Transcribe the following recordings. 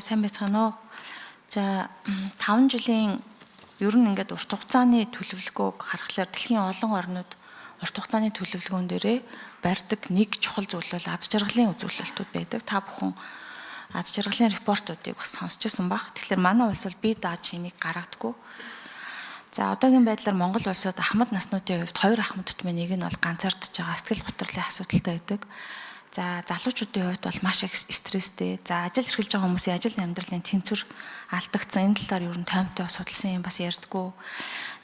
Сайн байцгаана уу. За 5 жилийн ер нь ингээд урт хугацааны төлөвлөгөөг харахаар дэлхийн олон орнууд урт хугацааны төлөвлөгөөн дээрээ барьдаг нэг чухал зүйл бол аз жаргалын үзүүлэлтүүд байдаг. Та бүхэн аз жаргалын репортуудыг бас сонсчихсан баг. Тэгэхээр манай улс бол бие дааж энийг гаргадаггүй. За одоогийн байдлаар Монгол улсад ахмад наснуудын хувьд 2 ахмад тутмын нэг нь бол ганцаардж байгаа сэтгэл готрлын асуудалтай байдаг. За залуучуудын хувьд бол маш их стресстэй. За ажил эрхэлж байгаа хүмүүсийн ажил амьдралын тэнцвэр алдагдсан. Энэ талаар ер нь тоймтой судалсан юм бас ярьдгүү.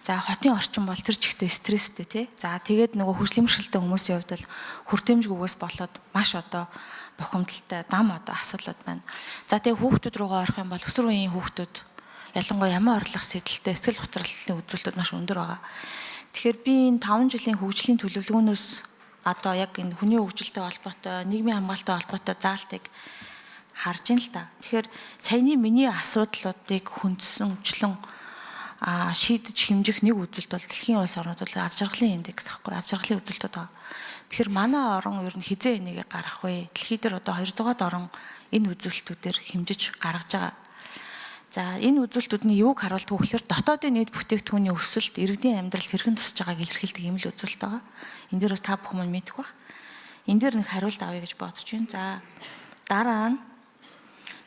За хотын орчин бол тэр чигтээ стресстэй тий. За тэгээд нөгөө хөгжлийн бэрхшээлтэй хүмүүсийн хувьд бол хүртээмжгүйгээс болоод маш одоо бухимдалтай дам одоо асуудлууд байна. За тэгээд хүүхдүүд рүүгээ орох юм бол өсвөр үеийн хүүхдүүд ялангуяа ямаа орлох сэдэлтэй сэтгэл готролтын үзүүлэлтүүд маш өндөр байгаа. Тэгэхээр би энэ 5 жилийн хөгжлийн төлөвлөгөөнөөс одоо яг энэ хүний хөгжилтэй холбоотой, нийгмийн хамгаалалттай холбоотой заалтыг харж ин л та. Тэгэхээр саяны миний асуудлуудыг хөндсөнчлэн шийдэж хэмжих нэг үзэлт бол дэлхийн улс орнууд бол аз жаргалын индекс гэхгүй, аз жаргалын үзэлтүүд байгаа. Тэгэхээр манай орн ер нь хизээ энийг гаргах вэ? Дэлхий дээр одоо 200-аад орн энэ үзүүлэлтүүдээр хэмжиж гаргаж байгаа. За энэ үзүүлэлтүүд нь юуг харуулдаг вэ гэхээр дотоодын нийт бүтээгдэхүүний өсөлт, иргэдийн амьдралд хэрхэн тусаж байгааг илэрхийлдэг юм л үзүүлэлт байгаа. Энэ дээр бас та бүхэн мань мэдэх бах. Энэ дээр нэг хариулт авъя гэж бодож байна. За дараа нь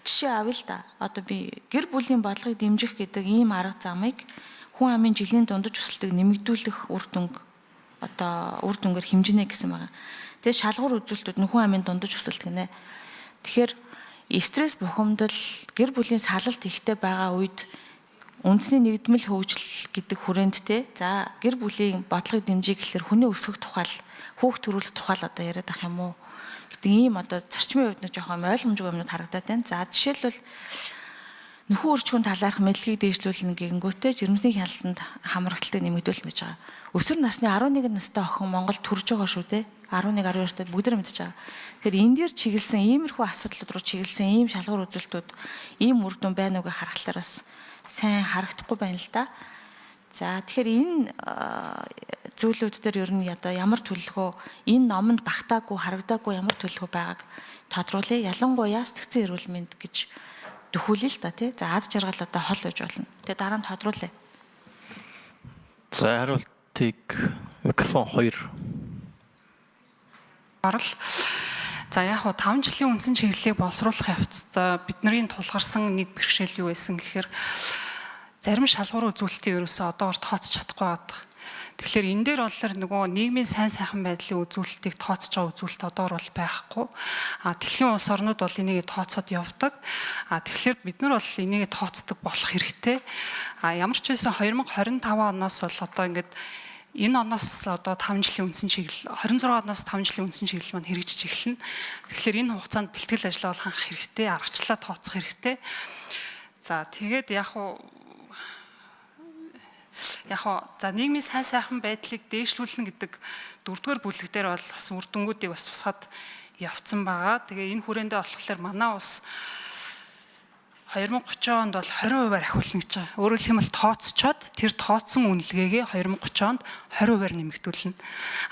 жишээ авъя л да. Одоо би гэр бүлийн бодлогыг дэмжих гэдэг ийм арга замыг хүн амын жилийн дундаж өсөлтийг нэмэгдүүлэх үр дүнгээр хэмжинэ гэсэн байгаа. Тэгээд шалгуур үзүүлэлтүүд нь хүн амын дундаж өсөлт гинэ. Тэгэхээр стресс бухимдал гэр бүлийн салалт ихтэй байгаа үед үндэсний нэгдмэл хөгжил гэдэг хүрэндтэй за гэр бүлийн бодлогыг дэмжих гэхээр хүний өсөх тухай хүүхд төрүүлэх тухай одоо яриад ах юм уу гэдэг ийм одоо зарчмын хувьд нэг жоохон ойлгомжгүй юмнууд харагдаад байна. За жишээлбэл нөхөн үржихүүн талаарх мэдлэгийг дээшлүүлнэ гэнгүүтээ жирэмсний хяналтанд хамрагдалтыг нэмэгдүүлнэ гэж байгаа. Өсвөр насны 11 настай охин Монгол төрж байгаа шүү дээ. 11, 12 тад бүгд мэдчихэж байгаа. Тэгэхээр энэ дээр чиглэсэн иймэрхүү асуудлууд руу чиглэсэн ийм шалгуур үзүүлэлтүүд ийм үр дүн байна ууг харахаар бас сайн харагдахгүй байна л да. За тэгэхээр энэ зүйлүүд дээр ер нь одоо ямар төлөвлөгөө энэ номонд багтаагүй харагдаагүй ямар төлөвлөгөө байгааг тодруулъя. Ялангуяа сэтгцэн эрүүл мэнд гэж дөхүүлээ л да тий. За аз жаргал одоо хол байж болно. Тэгээ дараа нь тодруулъя. За хариултыг микрофон 2 орол. За яг хуу 5 жилийн үндсэн чиглэлийг боловсруулах явцдаа бидний тулгарсан нэг бэрхшээл юу байсан гэхээр зарим шалгуур үзүүлэлтийн ерөөсөө одоогор тооцож чадахгүй байдаг. Тэгэхээр энэ дээр бол нөгөө нийгмийн сайн сайхан байдлын үзүүлэлтийг тооцож байгаа үзүүлэлт одоогор бол байхгүй. Дэлхийн улс орнууд бол энийг тооцоод явдаг. Тэгэхээр бид нар бол энийг тооцдог болох хэрэгтэй. Ямар ч байсан 2025 оноос бол одоо ингээд энэ оноос одоо 5 жилийн үндсэн чиглэл 26 оноос 5 жилийн үндсэн чиглэл маань хэрэгжиж эхэлнэ. Тэгэхээр энэ хугацаанд бэлтгэл ажлаа бол хангах хэрэгтэй, аргачлалаа тооцох хэрэгтэй. За тэгээд яг за нийгмийн сайн сайхан байдлыг дээшлүүлнэ гэдэг 4-р бүлэг дээр бол бас үр дүнгуудыг бас тусгаад явцсан байгаа. Тэгээ энэ хүрээндээ болохоор манай улс 2030 онд бол 20%-аар ахиулна гэж байгаа. Өөрөөр хэлбэл тооцчоод тэр тооцсон үнэлгээгээ 2030 онд 20%-аар нэмэгдүүлнэ.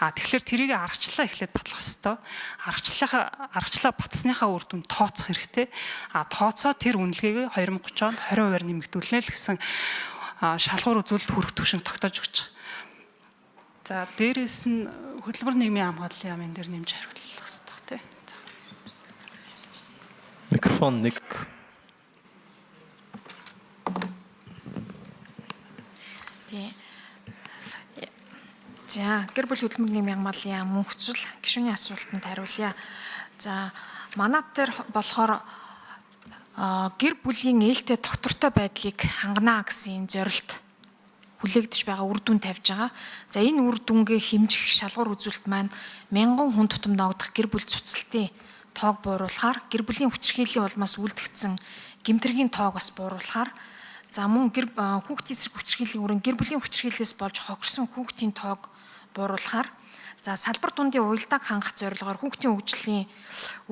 Тэгэхээр тэрийг аргачлалаа эхлээд батлах ёстой. Аргачлалаа батсныхаа үр дүнд тооцох хэрэгтэй. Тооцоод тэр үнэлгээгээ 2030 онд 20%-аар нэмэгдүүлнэ л гэсэн шалгуур үзүүлэлт хүрэх түвшинг тогтоож өгч байгаа. За дээрээс нь хөтөлбөр нийгмийн хамгааллын яам энэ дээр нэмж хариулах хэрэгтэй тий. микрофон 1 За гэр бүл хөдөлмөрийн нийгмийн хамгааллын яам мөн хүсвэл гишүүний асуултанд хариулъя. За манайд дээр болохоор гэр бүлийн ээлтэй доктортой байдлыг хангана гэсэн зорилт хүлээгдэж байгаа үр дүн тавьж байгаа. За энэ үр дүнгээ хэмжих шалгуур үзүүлэлт маань 1000 хүн тутам ногдох гэр бүл цуцлалтын тоог бууруулахаар гэр бүлийн хүчирхийллийн улмаас үлдэгдсэн гэмтэргийн тоог бас бууруулахаар за мөн хүүхдийн эсрэг хүчирхийллийн өрн гэр бүлийн хүчирхийллээс болж хохирсон хүүхдийн тоог бууруулахаар за салбар дундын уялдааг хангах зорилгоор хүүхдийн хөгжлийн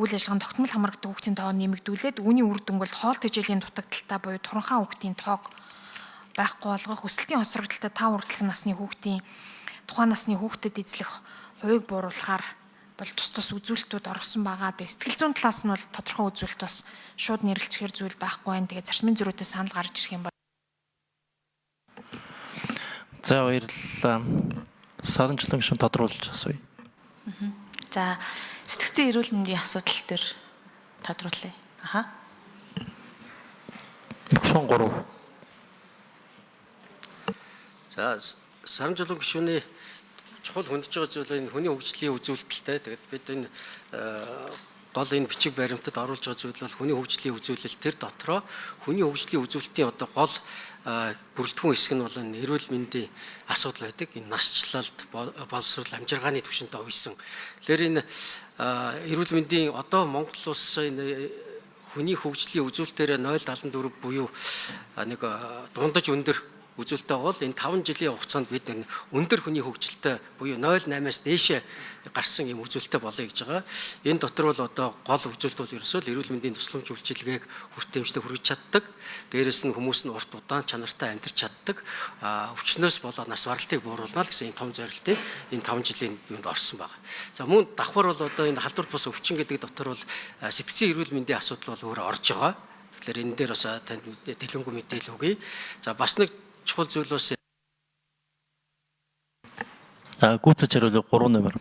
үйл ажиллагаанд тогтмол хамрагддаг хүүхдийн тоог нэмэгдүүлээд үүний үр дүн бол хоол тэжээлийн дутагдaltaй буюу туранхай хүүхдийн тоог байхгүй болгох, өсөлтийн хосрогдолтой 5 хүртэлх насны хүүхдийн тухайн насны хүүхдэд эзлэх хувийг бууруулахаар бол тус үзүүлэлтүүд орсон байгаа. Тэгээ сэтгэл зүйн талаас нь бол тодорхой үзүүлэлт бас шууд нэрлэлцэхэр зүйл байхгүй байна. Тэгээ зарчмын зөрүүтэй санал гарч ирэх юм бол За баярлалаа. Саранчлан гишүүн тодруулж асууя. За сэтгцэн эрүүл мэндийн асуудал төр тодруулъя. Аха. Микрофон 3. За Саранчлан гишүүний чухал хөндөж байгаа зүйл энэ хүний хөгжлийн үзүүлэлттэй. Тэгээд бид энэ гол энэ бичиг баримтад оруулж байгаа зүйл бол хүний хөгжлийн үзүүлэлт. Тэр дотроо хүний хөгжлийн үзүүлэлтийн одоо гол бүрэлдэхүүн хэсэг нь бол энэ эрүүл мэндийн асуудал байдаг. Энэ насчлалд боловсрол амжиргааны түвшинтэй уйсан. Тэгэхээр энэ эрүүл мэндийн одоо Монгол улс энэ хүний хөгжлийн үзүүлэлтээр 0.74 буюу нэг дундаж өндөр үзүүлэлттэй бол энэ 5 жилийн хугацаанд бид энэ өндөр хүний хөгжилтэй буюу 0.8-аас дээшээ гарсан юм үзүүлэлттэй болъё гэж байгаа. Энэ дотор бол одоо гол үзүүлэлт бол ерөөсөө эрүүл мэндийн тусламж үйлчилгээг хүртээмжтэй хүргэж чаддаг. Дээрээс нь хүмүүс нь урт удаан чанартай амьдарч чаддаг. Өвчнөөс болоод нас баралтыг бууруулна л гэсэн энэ том зорилтыг энэ 5 жилийн юунд орсон байгаа. За мөн давхар бол одоо энэ халдвар бус өвчин гэдэг дотор бол сэтгцэн эрүүл мэндийн асуудал бол өөрөө орж байгаа. Тэгэхээр энэ дээр бас танд дэлгэнгүй мэдээлэл өгье. За бас нэг чухал зүйл бас Гүйцэж хариулах 3 номер.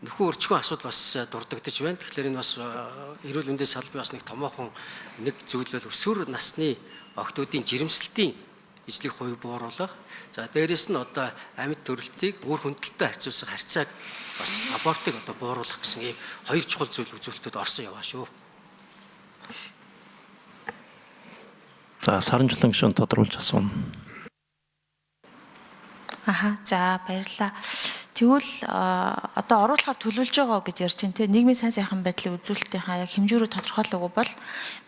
нөхөн өрчгөн асуудал бас дурддагдж байна. Тэгэхээр энэ бас эрүүл мэндийн салбарын бас нэг томоохон нэг зүйлэл өсвөр насны охтуудын жирэмслэлтийн ижлэх хувь бууруулах. За дээрэс нь одоо амьд төрөлтийг өөр хүндэлтэй харьцуулах харьцааг бас абортыг одоо бууруулах гэсэн ийм хоёр чухал зүйл үзүүлэлтүүд орсон яваа шүү. За Саранчлан гишүүн тодруулж асууна. Аха. За баярлалаа. Тэгвэл одоо оруулахаар төлөвлөж байгаа гэж ярьж байна те. Нийгмийн сайн сайхан байдлын үзүүлэлтийнхаа яг хэмжүүрөө тодорхойлоогүй бол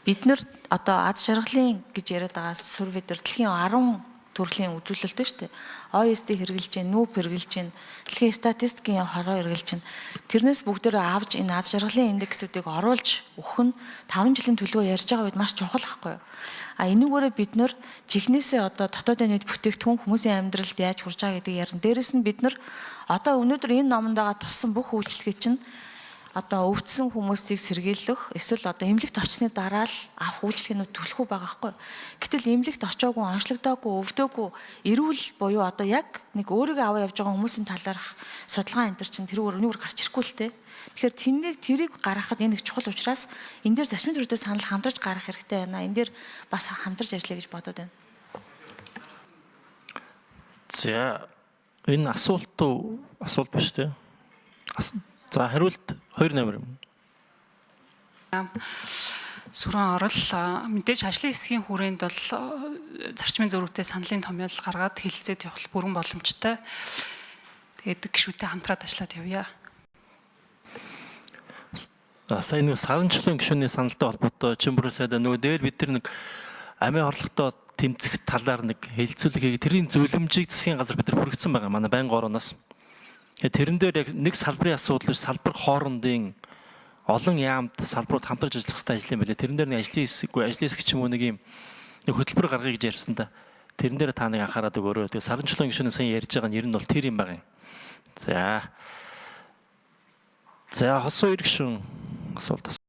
бид нар одоо аз жаргалын гэж яриад байгаа survey дээр дэлхийн 10 төрлийн үзүүлэлт шүү дээ. OECD хэрэгжилж байна, NUP хэрэгжилж байна, дэлхийн статистикийн хороо хэрэгжилж байна. Тэрнээс бүгдээрээ авч энэ аз жаргалын индексүүдийг оруулж өгөх нь 5 жилийн төлөвөө ярьж байгаа үед маш чухал байхгүй юу? Энүүгээрээ бид нар жихнээсээ одоо дотоодын нийт бүтээгдэхүүн хүмүүсийн амьдралд яаж хүрч байгаа гэдгийг ярина. Дээрэс нь бид нар одоо өнөөдөр энэ номонд байгаа туссан бүх үйлчлэгээ чинь одоо өвдсөн хүмүүсийг сэргийлэх эсвэл одоо эмнэлэгт очсны дараа л авах үйлчлэгээнүүд төлөх үү байгаа байхгүй. Гэтэл эмнэлэгт очоогүй, онцлогдоогүй, өвдөөгүй, эрүүл буюу одоо яг нэг өөрийгөө аваа явж байгаа хүмүүсийн талаарх судалгаа энэ төр чинь тэр өнөөр гарч ирэхгүй л те. Тэгэхээр тэрийг гаргахад энэ их чухал учраас энэ дээр зарчмын зөрүүтэй санал хамтарч гарах хэрэгтэй байна. Энэ дээр бас хамтарч ажиллая гэж бодоод байна. За энэ асуулт биш те. За хариулт 2 номер юм. Сүрэн орол мэдээж ажлын хэсгийн хүрээнд бол зарчмын зөрүүтэй саналын томьёол гаргаад хэлэлцээд явах бүрэн боломжтой. Тэгээд гишүүтэй хамтраад ажиллаад явъя. Сайн нэг Саранчлан гишүүний саналтай холбоотой Чимбэр сайдаа нөгөө дээр бид нар нэг амиа орлоготой тэмцэх талаар нэг хэлэлцүүлэг хийгээд тэрийн зөвлөмжийг засгийн газар бид нар хүргэсэн байгаа манай байнгын орооноос. Тэрэн дээр яг нэг салбарын асуудал биш салбар хоорондын олон яамд салбарууд хамтарч ажиллах хэрэгтэй ажил юм байлээ. Тэрэн дээр нэг ажлын хэсэг ч юм уу нэг юм хөтөлбөр гаргая гэж ярьсан да. Тэрэн дээр та нэг анхаарал өгөөрэй. Тэгээ Саранчлан гишүүний сайн ярьж байгаа нь ер нь бол тэр юм байгаа юм. За хосон 2 гишүүн асуулт